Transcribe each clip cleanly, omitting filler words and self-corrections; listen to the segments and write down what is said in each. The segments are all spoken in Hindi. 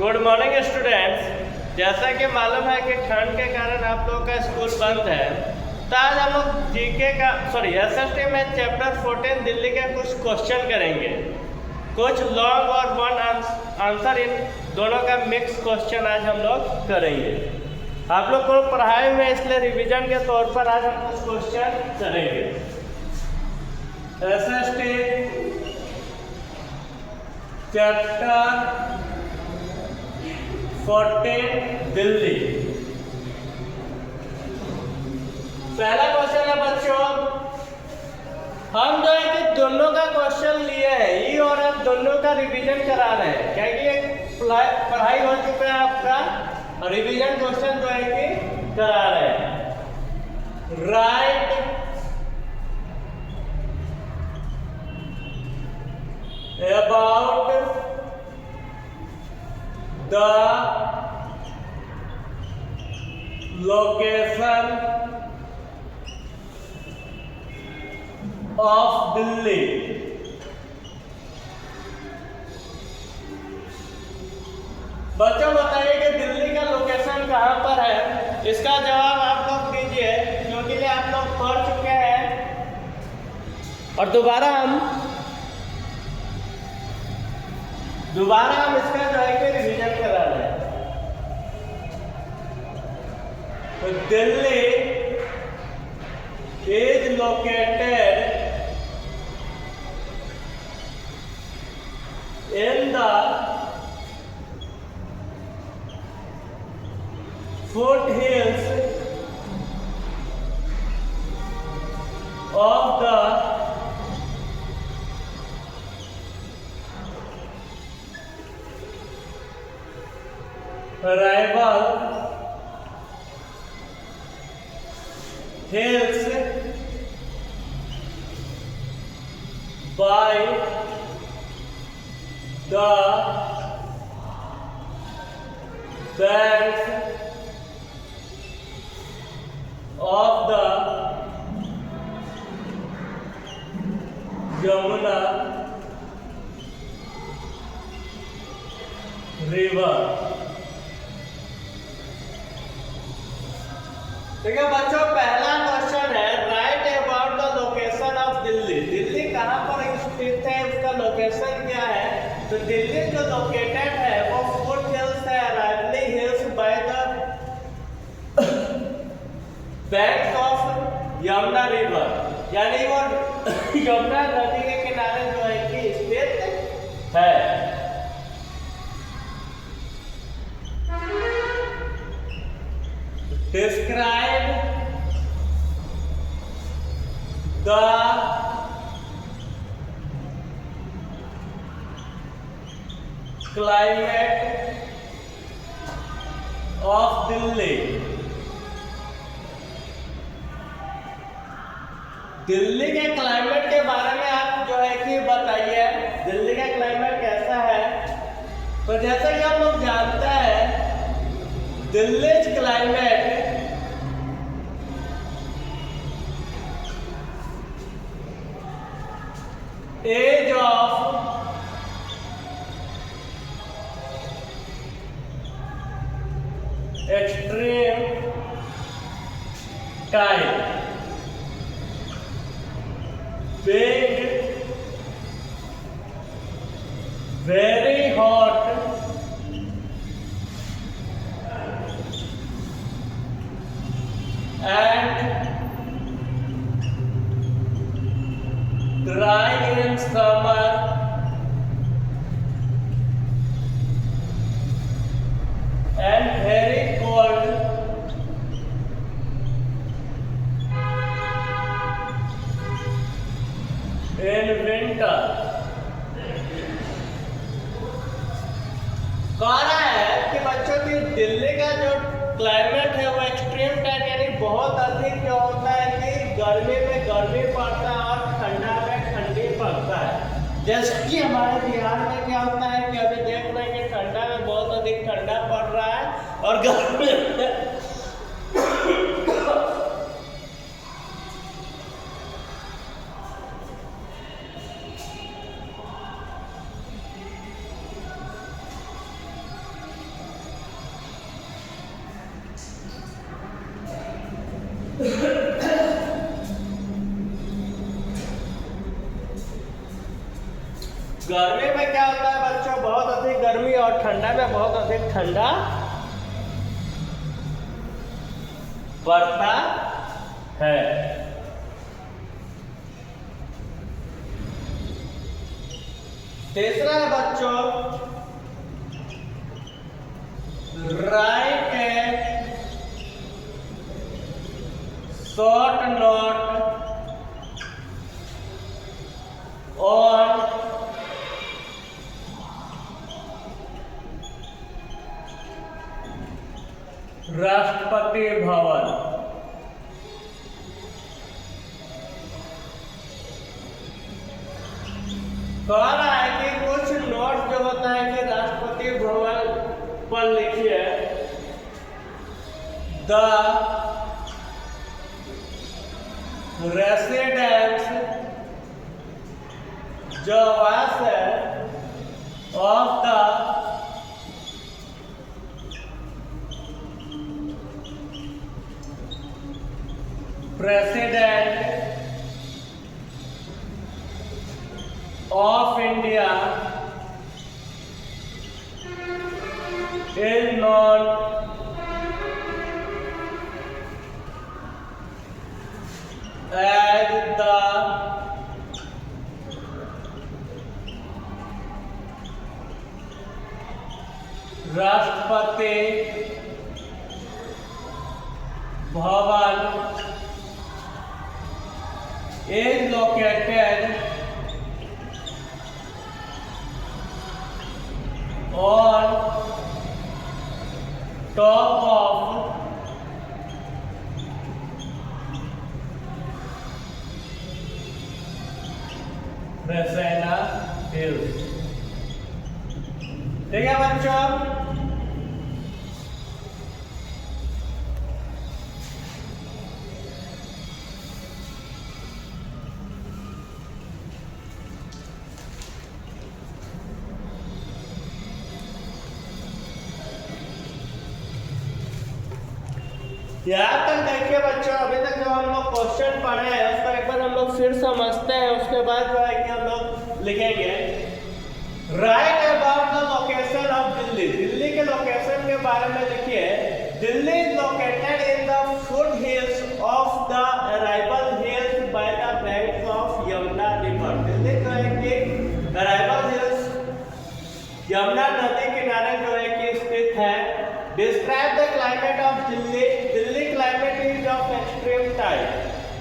Good morning students. जैसा कि मालूम है कि ठंड के कारण आप लोगों का स्कूल बंद है, तो आज हम लोग जीके का एसएसटी में चैप्टर 14 दिल्ली के कुछ क्वेश्चन करेंगे। कुछ लॉन्ग और वन आंसर इन दोनों का मिक्स क्वेश्चन आज हम लोग करेंगे। आप लोग को पढ़ाई में इसलिए रिवीजन के तौर पर आज हम कुछ क्वेश्चन करेंगे। SST chapter 14 Delhi. पहला क्वेश्चन है बच्चों, हम जो है कि दोनों का क्वेश्चन लिए हैं, ई और एफ दोनों का रिवीजन करा रहे हैं, क्योंकि एक पढ़ाई हो चुका है आपका, और रिवीजन क्वेश्चन जो है कि करा रहे हैं। Right about the location of Delhi। बच्चों बताइए कि दिल्ली का लोकेशन कहाँ पर है। इसका जवाब आप लोग दीजिए, क्योंकि आप लोग पढ़ चुके हैं और दोबारा हम इसका जो है कि रिवीजन करा रहे हैं। तो Delhi is located in the foothills of the rival hills by the banks of the Yamuna river। ठीक है बच्चों, पहला क्वेश्चन है right about the location of Delhi. Delhi कहाँ पर स्थित है, उसका लोकेशन क्या है। तो दिल्ली जो लोकेटेड है वो फुट हिल्स है, rivalry hills by the bank of Yamuna river, यानी वो यमुना नदी के किनारे जो है कि स्थित है। Describe the climate of Delhi। Delhi के क्लाइमेट के बारे में आप जो है कि बताइए, दिल्ली का क्लाइमेट कैसा है। तो जैसे कि हम लोग जानते हैं, Delhi climate as of extreme time being very hot and dry in summer and very cold in winter। कह रहा है कि बच्चों की दिल्ली का जो क्लाइमेट है वो एक्सट्रीम टाइप, यानी बहुत अधिक जो होता है कि गर्मी में गर्मी पड़ता है और ठंडा में ठंडी पड़ता है। जैसे कि हमारे बिहार में क्या होता है कि अभी देख रहे हैं कि ठंडा में बहुत अधिक ठंडा पड़ रहा है और गर्मी में गर्मी में क्या होता है बच्चों, बहुत अधिक गर्मी, और ठंडा में बहुत अधिक ठंडा पड़ता है। तीसरा है बच्चों, right a short note on Rashtrapati भवन। कह रहा है कि कुछ नोट जो होता है कि राष्ट्रपति भवन पर लिखिए, द रेसिडेंस जो आवास है of the president of India is known as the Rashtrapati Bhavan is located on top of Rasena Hills। ठीक है बच्चों, यहाँ तक देखिए बच्चों, अभी तक जो हम लोग क्वेश्चन पढ़े हैं उसको एक बार हम लोग फिर समझते हैं, उसके बाद जो है कि हम लोग लिखेंगे। Right about the location of Delhi, Delhi के लोकेशन के बारे में लिखिए। Delhi is located in the foot hills of the arrival hills by the bank of Yamuna river. Delhi जो है कि अराइवल हिल्स यमुना नदी किनारे जो है कि स्थित है। Describe the climate of Delhi. Delhi climate is of extreme type,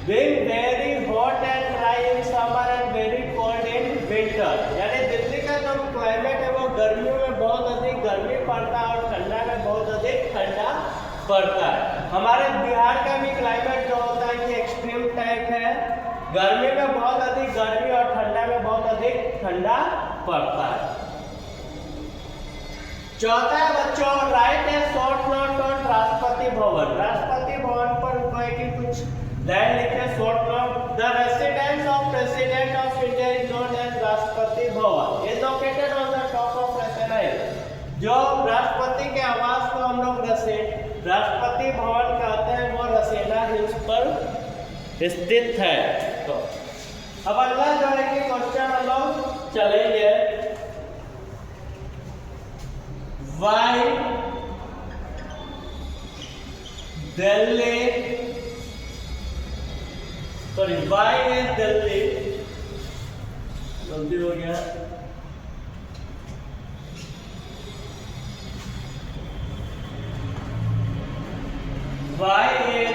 being very hot and dry in summer and very cold in winter. यानी दिल्ली का जो क्लाइमेट है वो गर्मियों में बहुत अधिक गर्मी पड़ता है और ठंडा में बहुत अधिक ठंडा पड़ता है। हमारे बिहार का भी क्लाइमेट जो होता है कि एक्सट्रीम टाइप है, गर्मी में बहुत अधिक गर्मी और ठंडा में बहुत अधिक ठंडा पड़ता है। चौथा है बच्चों, right a short note on Rashtrapati Bhavan. Rashtrapati भवन पर कोई की कुछ लाइन लिखे, short note. The residence of president of India is known as Rashtrapati Bhavan, is located on the top of Raisina hill. जो राष्ट्रपति के आवास को हम लोग राष्ट्रपति भवन कहते हैं, वो रसेना हिल्स पर स्थित है। तो अब अगला जो है कि क्वेश्चन हम लोग चलेंगे। Why Delhi? Sorry, why is Delhi? गलती हो गया। Why is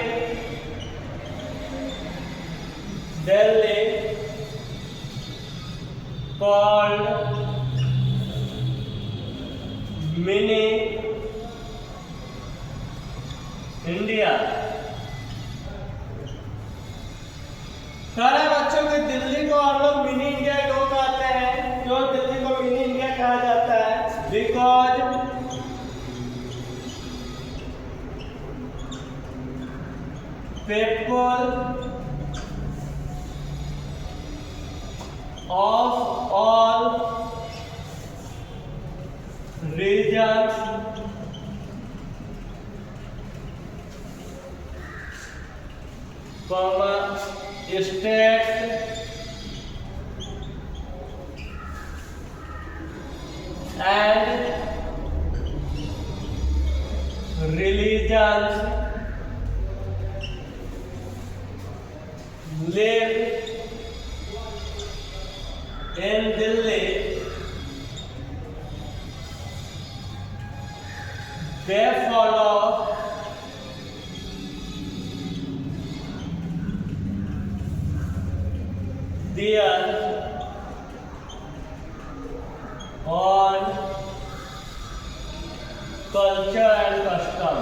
Delhi called mini India? सारे बच्चों के दिल्ली को हम लोग मिनी इंडिया क्यों कहते हैं? क्यों दिल्ली को मिनी इंडिया कहा जाता है? Because people of all regions states and religions live in Delhi. They follow their own culture and custom.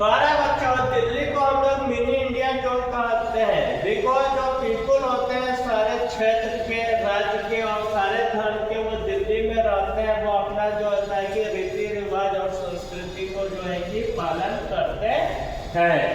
प्यारे बच्चों, दिल्ली को हम लोग मिनी इंडिया क्यों कहते हैं? बिकॉज जो पीपल होते हैं सारे क्षेत्र के, राज्य के और सारे धर्म के, वो दिल्ली में रहते हैं। वो अपना जो होता है कि रीति रिवाज और संस्कृति को जो है कि पालन करते हैं।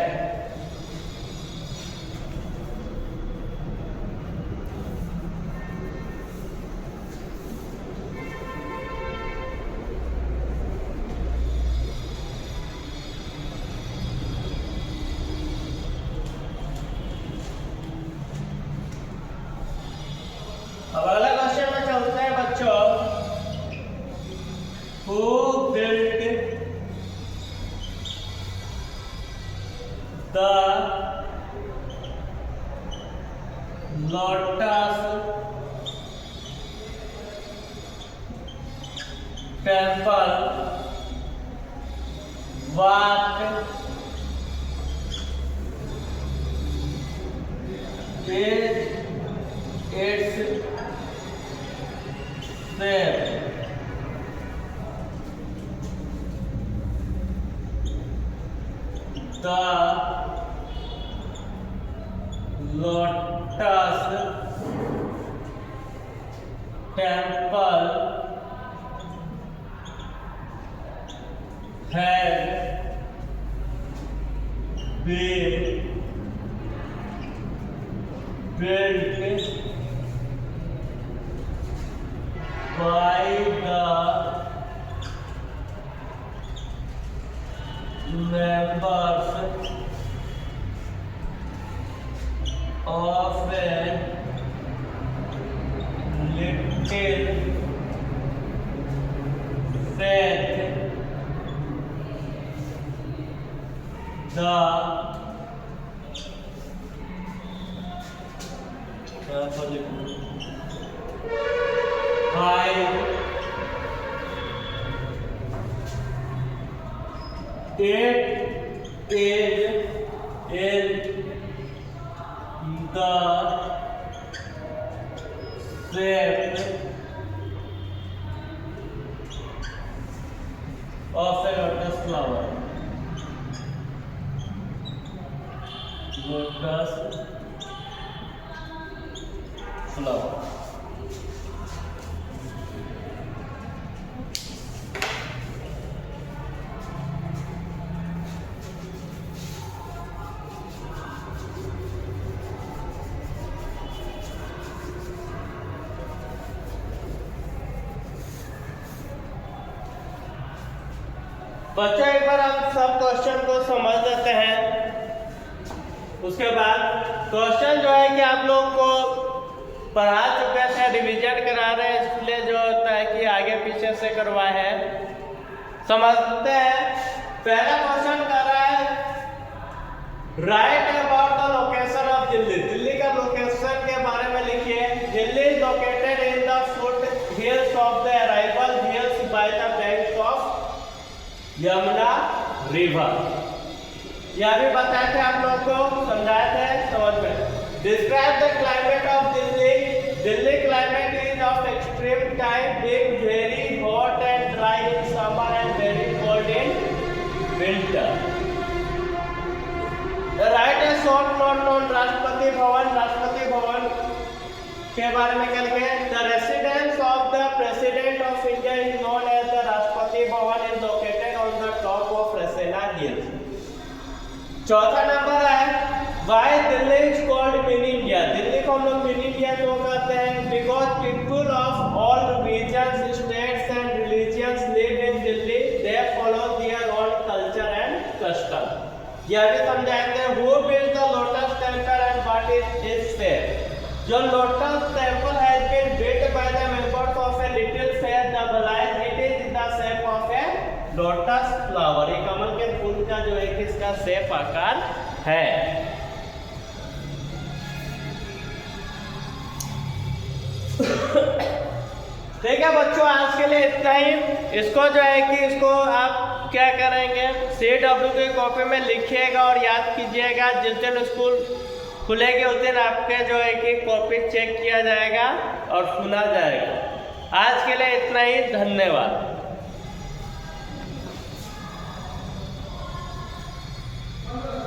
अब अगला क्वेश्चन में चलते हैं बच्चों। Who built the Lotus Temple? What is its name? The Lotus Temple had been built by the members of a little faith. It is in the shape of a lotus flower. Lotus flower. बच्चों, एक बार हम सब क्वेश्चन को समझ लेते हैं। उसके बाद क्वेश्चन जो है कि आप लोग को पढ़ा चुके थे, रिवीजन करा रहे हैं, इसलिए जो होता है कि आगे पीछे से करवाए हैं। समझते हैं। पहला क्वेश्चन कर रहा है, right about the location of Delhi. Delhi का लोकेशन के बारे में लिखिए। Delhi is located in the foot hills of the arrival hills by the banks of Yamuna river. यह भी बताए थे आप लोग को, समझाए थे, समझ में। Describe the climate of Delhi. Delhi climate is of extreme time, being very hot and dry in summer and very cold in winter. Right a short note on Rashtrapati Bhavan. Rashtrapati Bhavan के बारे में क्या लिखे? The residence of the president of India is known as the Rashtrapati Bhavan, is located on the top of Raisina hills. चौथा नंबर है, why Delhi is called mini India. Delhi को हम लोग मिनी इंडिया क्यों कहते हैं? Because people of all regions, states and religions live in Delhi, they follow their own culture and custom. ये अभी समझाते हैं। Who build the lotus temple and what is its shape. जो lotus temple has been built by the members of a little fair the like it is in the shape of a lotus flower. ये कमल के फूल का जो एक इसका शेप आकार है। ठीक है बच्चों, आज के लिए इतना ही। इसको जो है कि इसको आप क्या करेंगे, CW की कॉपी में लिखिएगा और याद कीजिएगा। जिस दिन स्कूल खुलेगी उस दिन आपके जो है कि कॉपी चेक किया जाएगा और सुना जाएगा। आज के लिए इतना ही, धन्यवाद।